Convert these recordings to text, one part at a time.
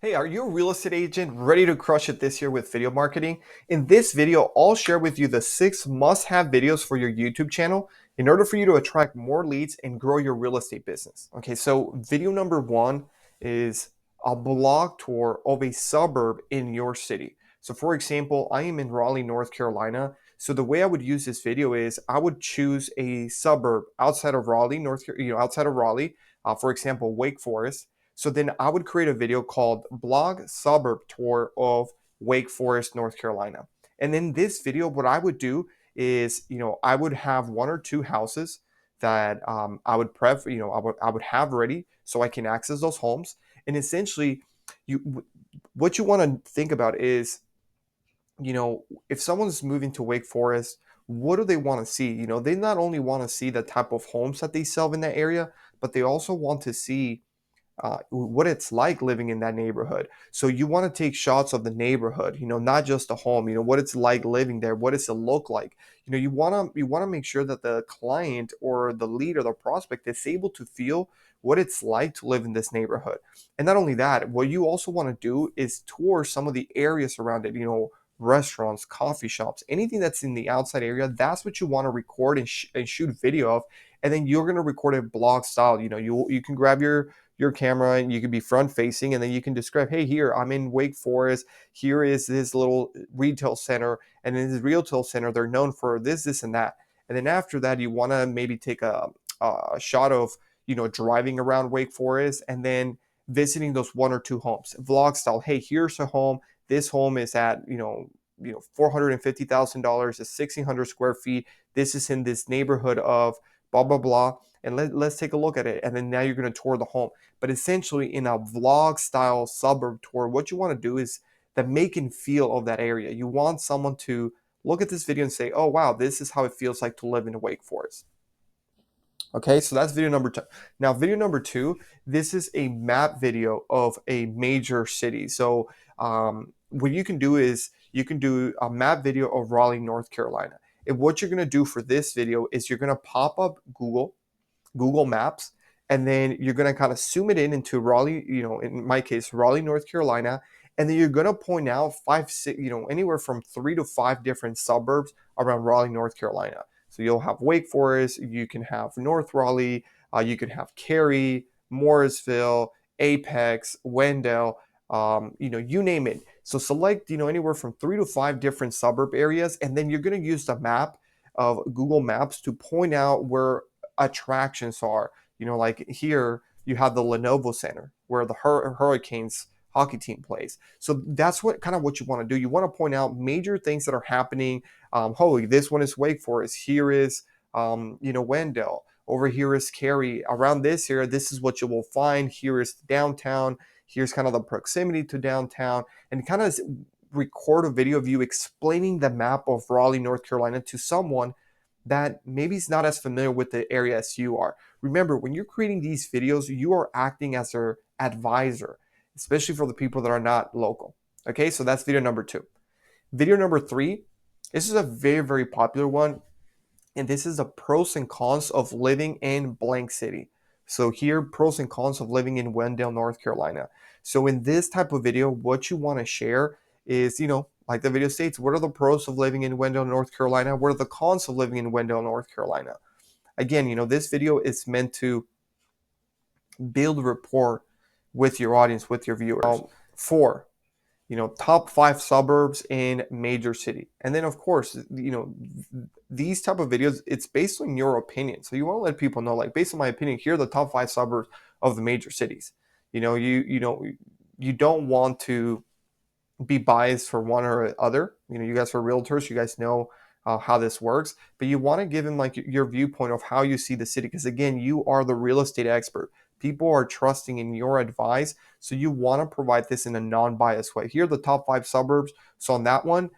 Hey, are you a real estate agent ready to crush it this year with video marketing? In this video, I'll share with you the 6 must-have videos for your YouTube channel in order for you to attract more leads and grow your real estate business. Okay, so video number 1 is a blog tour of a suburb in your city. So for example, I am in Raleigh, North Carolina. So the way I would use this video is I would choose a suburb outside of Raleigh, outside of Raleigh, for example, Wake Forest. So then I would create a video called Blog Suburb Tour of Wake Forest, North Carolina. And in this video, what I would do is, I would have 1 or 2 houses that I would I would have ready so I can access those homes. And essentially, what you want to think about is, if someone's moving to Wake Forest, what do they want to see? They not only want to see the type of homes that they sell in that area, but they also want to see what it's like living in that neighborhood. So you want to take shots of the neighborhood, not just the home, what it's like living there, what does it look like? You want to make sure that the client or the lead or the prospect is able to feel what it's like to live in this neighborhood. And not only that, what you also want to do is tour some of the areas around it, restaurants, coffee shops, anything that's in the outside area. That's what you want to record and shoot video of. And then you're going to record it blog style. You can grab your camera and you can be front facing, and then you can describe, hey, here I'm in Wake Forest, here is this little retail center, and in this retail center they're known for this and that. And then after that, you want to maybe take a shot of driving around Wake Forest and then visiting those 1 or 2 homes, vlog style. Hey, here's a home. This home is at $450,000, is 1,600 square feet. This is in this neighborhood of blah blah blah, and let's take a look at it. And then now you're going to tour the home. But essentially, in a vlog style suburb tour, what you want to do is the make and feel of that area. You want someone to look at this video and say, oh wow, this is how it feels like to live in Wake Forest. Okay, so that's video number 2. Now, video number 2, this is a map video of a major city. So what you can do is you can do a map video of Raleigh, North Carolina. And what you're going to do for this video is you're going to pop up Google Maps, and then you're going to kind of zoom it in into Raleigh, in my case, Raleigh, North Carolina. And then you're going to point out 5, 6, anywhere from 3 to 5 different suburbs around Raleigh, North Carolina. So you'll have Wake Forest, you can have North Raleigh, you can have Cary, Morrisville, Apex, Wendell, you name it. So select, anywhere from 3 to 5 different suburb areas, and then you're going to use the map of Google Maps to point out where attractions are. Like here you have the Lenovo Center where the Hurricanes hockey team plays. So that's what you want to do. You want to point out major things that are happening. Holy, this one is Wake Forest. Here is Wendell. Over here is Cary. Around this area, this is what you will find. Here is downtown. Here's kind of the proximity to downtown, and kind of record a video of you explaining the map of Raleigh, North Carolina to someone that maybe is not as familiar with the area as you are. Remember, when you're creating these videos, you are acting as their advisor, especially for the people that are not local. Okay, so that's video number 2. Video number 3, this is a very, very popular one, and this is the pros and cons of living in blank city. So here, pros and cons of living in Wendell, North Carolina. So in this type of video, what you want to share is, like the video states, what are the pros of living in Wendell, North Carolina? What are the cons of living in Wendell, North Carolina? Again, this video is meant to build rapport with your audience, with your viewers. 4, top 5 suburbs in major city. And then of course, these type of videos, it's based on your opinion. So you want to let people know, like, based on my opinion, here are the top 5 suburbs of the major cities. You don't want to be biased for one or other. You guys are realtors, you guys know how this works, but you want to give them like your viewpoint of how you see the city, because again, you are the real estate expert. People are trusting in your advice, so you want to provide this in a non-biased way. Here are the top 5 suburbs. So on that one,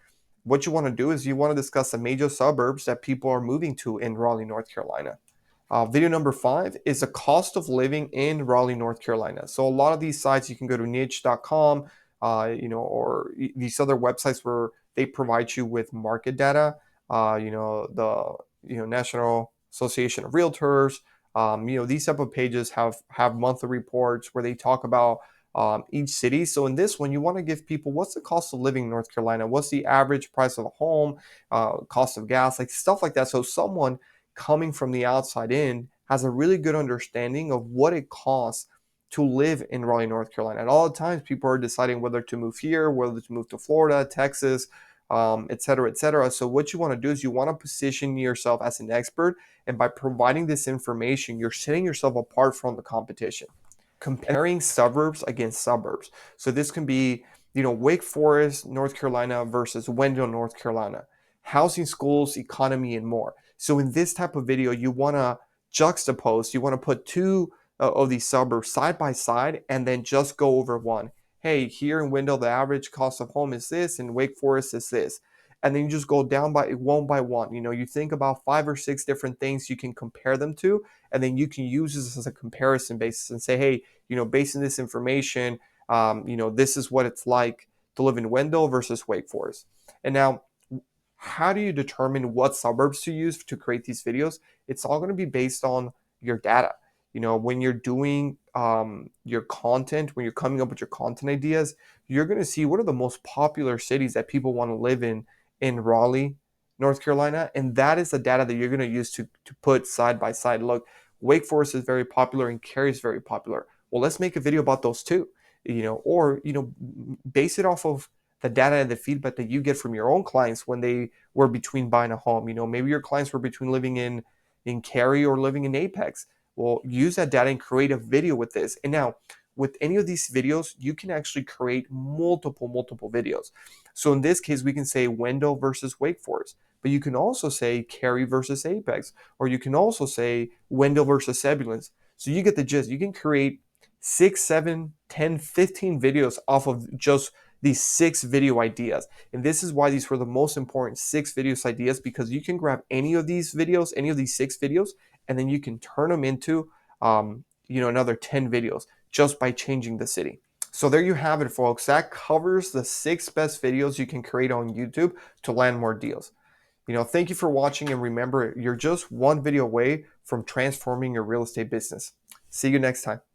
what you want to do is you want to discuss the major suburbs that people are moving to in Raleigh, North Carolina. Video number 5 is the cost of living in Raleigh, North Carolina. So a lot of these sites, you can go to niche.com, or these other websites where they provide you with market data. The National Association of Realtors. These type of pages have monthly reports where they talk about each city. So in this one, you want to give people what's the cost of living in North Carolina, what's the average price of a home, cost of gas, like stuff like that. So someone coming from the outside in has a really good understanding of what it costs to live in Raleigh, North Carolina. And all the times people are deciding whether to move here, whether to move to Florida, Texas, et cetera, et cetera. So what you want to do is you want to position yourself as an expert. And by providing this information, you're setting yourself apart from the competition. Comparing suburbs against suburbs. So this can be, Wake Forest, North Carolina versus Wendell, North Carolina. Housing, schools, economy, and more. So in this type of video, you want to juxtapose, you want to put two of these suburbs side by side and then just go over one. Hey, here in Wendell, the average cost of home is this, and Wake Forest is this. And then you just go down by one. You think about 5 or 6 different things you can compare them to, and then you can use this as a comparison basis and say, hey, based on this information, this is what it's like to live in Wendell versus Wake Forest. And now, how do you determine what suburbs to use to create these videos? It's all going to be based on your data. When you're doing your content, when you're coming up with your content ideas, you're going to see what are the most popular cities that people want to live in Raleigh, North Carolina. And that is the data that you're going to use to put side by side. Look, Wake Forest is very popular and Cary is very popular. Well, let's make a video about those two, or, base it off of the data and the feedback that you get from your own clients when they were between buying a home. Maybe your clients were between living in Cary or living in Apex. Well, use that data and create a video with this. And now, with any of these videos, you can actually create multiple videos. So in this case, we can say Wendell versus Wake Forest, but you can also say Cary versus Apex, or you can also say Wendell versus Sebulance. So you get the gist. You can create 6, 7, 10, 15 videos off of just these 6 video ideas. And this is why these were the most important 6 videos ideas, because you can grab any of these videos, any of these 6 videos, and then you can turn them into another 10 videos just by changing the city. So there you have it, folks. That covers the 6 best videos you can create on YouTube to land more deals. Thank you for watching, and remember, you're just one video away from transforming your real estate business. See you next time.